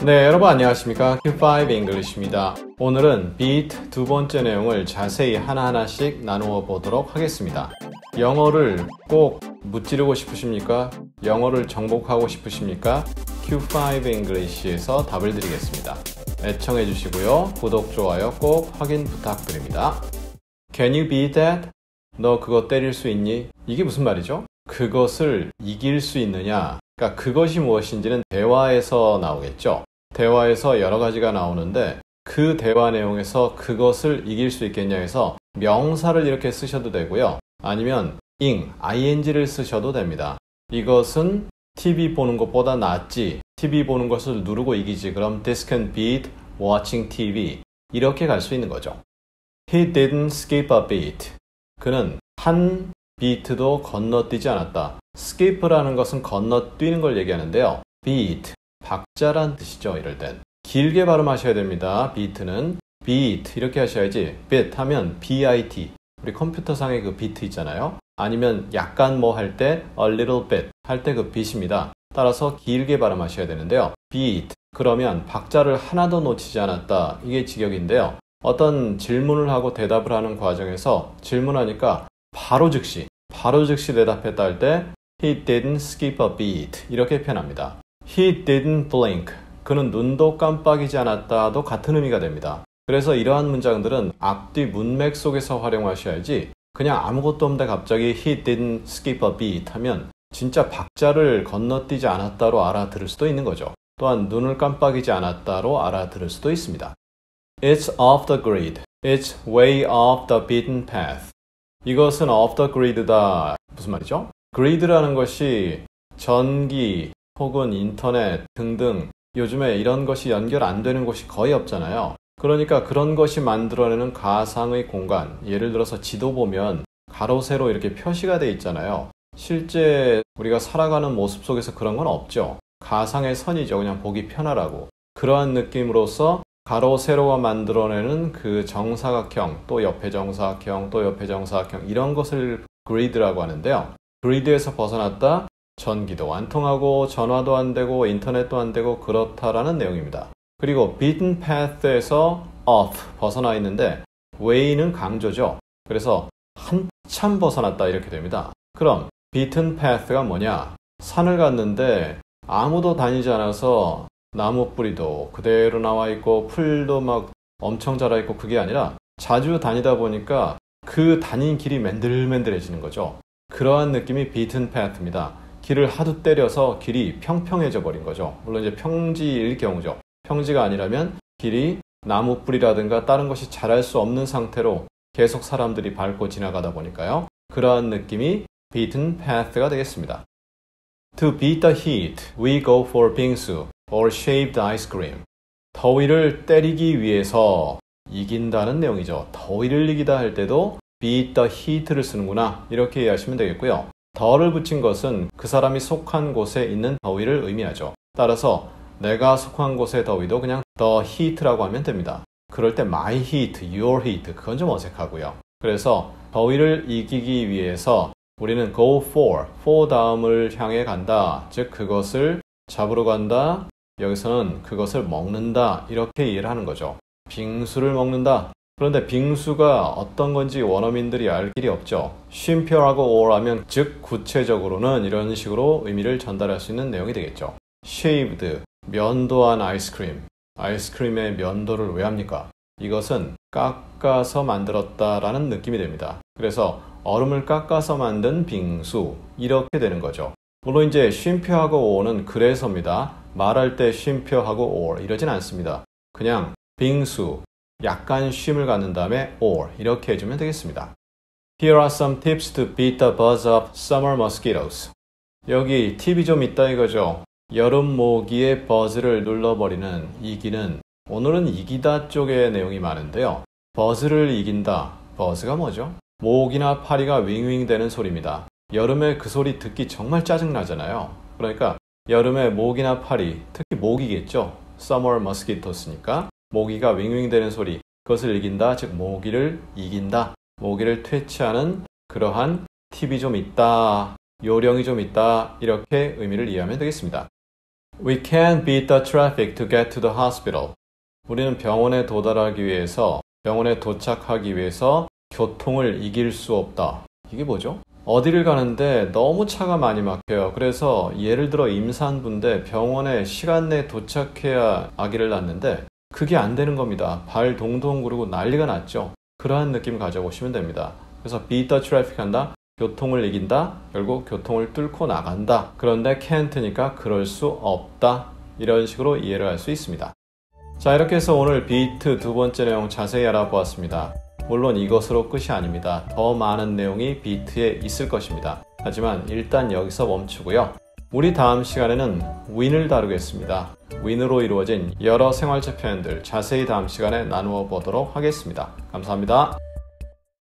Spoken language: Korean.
네, 여러분 안녕하십니까? Q5 English입니다. 오늘은 beat 두 번째 내용을 자세히 하나하나씩 나누어 보도록 하겠습니다. 영어를 꼭 무찌르고 싶으십니까? 영어를 정복하고 싶으십니까? Q5 English에서 답을 드리겠습니다. 애청해 주시고요. 구독, 좋아요 꼭 확인 부탁드립니다. Can you beat that? 너 그거 때릴 수 있니? 이게 무슨 말이죠? 그것을 이길 수 있느냐? 그러니까 그것이 무엇인지는 대화에서 나오겠죠. 대화에서 여러 가지가 나오는데 그 대화 내용에서 그것을 이길 수 있겠냐 해서 명사를 이렇게 쓰셔도 되고요. 아니면 ing를 쓰셔도 됩니다. 이것은 TV 보는 것보다 낫지. TV 보는 것을 누르고 이기지. 그럼 this can beat watching TV. 이렇게 갈 수 있는 거죠. He didn't skip a beat. 그는 한 비트도 건너뛰지 않았다. skip라는 것은 건너뛰는 걸 얘기하는데요. beat, 박자란 뜻이죠. 이럴 땐 길게 발음하셔야 됩니다. beat는 beat 이렇게 하셔야지. bit 하면 bit, 우리 컴퓨터상의 그 비트 있잖아요. 아니면 약간 뭐 할 때 a little bit 할 때 그 bit입니다. 따라서 길게 발음하셔야 되는데요. beat 그러면 박자를 하나도 놓치지 않았다. 이게 직역인데요. 어떤 질문을 하고 대답을 하는 과정에서 질문하니까 바로 즉시 대답했다 할 때 He didn't skip a beat 이렇게 표현합니다. He didn't blink. 그는 눈도 깜빡이지 않았다도 같은 의미가 됩니다. 그래서 이러한 문장들은 앞뒤 문맥 속에서 활용하셔야지 그냥 아무것도 없는데 갑자기 He didn't skip a beat 하면 진짜 박자를 건너뛰지 않았다로 알아들을 수도 있는 거죠. 또한 눈을 깜빡이지 않았다로 알아들을 수도 있습니다. It's off the grid. It's way off the beaten path. 이것은 off the grid다. 무슨 말이죠? grid라는 것이 전기 혹은 인터넷 등등 요즘에 이런 것이 연결 안 되는 곳이 거의 없잖아요. 그러니까 그런 것이 만들어내는 가상의 공간, 예를 들어서 지도 보면 가로 세로 이렇게 표시가 돼 있잖아요. 실제 우리가 살아가는 모습 속에서 그런 건 없죠. 가상의 선이죠. 그냥 보기 편하라고. 그러한 느낌으로서 가로 세로가 만들어내는 그 정사각형, 또 옆에 정사각형, 또 옆에 정사각형 이런 것을 그리드라고 하는데요. 그리드에서 벗어났다 전기도 안 통하고 전화도 안 되고 인터넷도 안 되고 그렇다라는 내용입니다. 그리고 beaten path에서 off 벗어나 있는데 way는 강조죠. 그래서 한참 벗어났다 이렇게 됩니다. 그럼 beaten path가 뭐냐? 산을 갔는데 아무도 다니지 않아서 나무 뿌리도 그대로 나와 있고 풀도 막 엄청 자라 있고 그게 아니라 자주 다니다 보니까 그 다닌 길이 맨들맨들해지는 거죠. 그러한 느낌이 beaten path입니다. 길을 하도 때려서 길이 평평해져 버린 거죠. 물론 이제 평지일 경우죠. 평지가 아니라면 길이 나무 뿌리라든가 다른 것이 자랄 수 없는 상태로 계속 사람들이 밟고 지나가다 보니까요. 그러한 느낌이 beaten path가 되겠습니다. To beat the heat, we go for 빙수 or shaved ice cream. 더위를 때리기 위해서 이긴다는 내용이죠. 더위를 이기다 할 때도 beat the heat를 쓰는구나 이렇게 이해하시면 되겠고요. 더를 붙인 것은 그 사람이 속한 곳에 있는 더위를 의미하죠. 따라서 내가 속한 곳의 더위도 그냥 the heat라고 하면 됩니다. 그럴 때 my heat, your heat 그건 좀 어색하고요. 그래서 더위를 이기기 위해서 우리는 go for 다음을 향해 간다. 즉 그것을 잡으러 간다. 여기서는 그것을 먹는다. 이렇게 이해를 하는 거죠. 빙수를 먹는다. 그런데 빙수가 어떤 건지 원어민들이 알 길이 없죠. 쉼표하고 or 하면 즉 구체적으로는 이런 식으로 의미를 전달할 수 있는 내용이 되겠죠. shaved, 면도한 아이스크림. 아이스크림의 면도를 왜 합니까? 이것은 깎아서 만들었다라는 느낌이 됩니다. 그래서 얼음을 깎아서 만든 빙수 이렇게 되는 거죠. 물론 이제 쉼표하고 or는 그래서입니다. 말할 때 쉼표하고 or 이러진 않습니다. 그냥 빙수, 약간 쉼을 갖는 다음에 or 이렇게 해주면 되겠습니다. Here are some tips to beat the buzz of summer mosquitoes. 여기 팁이 좀 있다 이거죠. 여름 모기의 버즈를 눌러버리는 이기는 오늘은 이기다 쪽의 내용이 많은데요. 버즈를 이긴다. 버즈가 뭐죠? 목이나 파리가 윙윙 되는 소리입니다. 여름에 그 소리 듣기 정말 짜증나잖아요. 그러니까 여름에 모기나 파리, 특히 모기겠죠. Summer mosquitoes니까 모기가 윙윙 되는 소리, 그것을 이긴다, 즉 모기를 이긴다, 모기를 퇴치하는 그러한 팁이 좀 있다, 요령이 좀 있다 이렇게 의미를 이해하면 되겠습니다. We can't beat the traffic to get to the hospital. 우리는 병원에 도달하기 위해서, 병원에 도착하기 위해서 교통을 이길 수 없다. 이게 뭐죠? 어디를 가는데 너무 차가 많이 막혀요. 그래서 예를 들어 임산부인데 병원에 시간 내에 도착해야 아기를 낳는데 그게 안 되는 겁니다. 발 동동 구르고 난리가 났죠. 그러한 느낌 가져보시면 됩니다. 그래서 beat the traffic 한다. 교통을 이긴다. 결국 교통을 뚫고 나간다. 그런데 can't니까 그럴 수 없다. 이런 식으로 이해를 할 수 있습니다. 자, 이렇게 해서 오늘 beat 두 번째 내용 자세히 알아보았습니다. 물론 이것으로 끝이 아닙니다. 더 많은 내용이 beat에 있을 것입니다. 하지만 일단 여기서 멈추고요. 우리 다음 시간에는 win을 다루겠습니다. win으로 이루어진 여러 생활체 표현들 자세히 다음 시간에 나누어 보도록 하겠습니다. 감사합니다.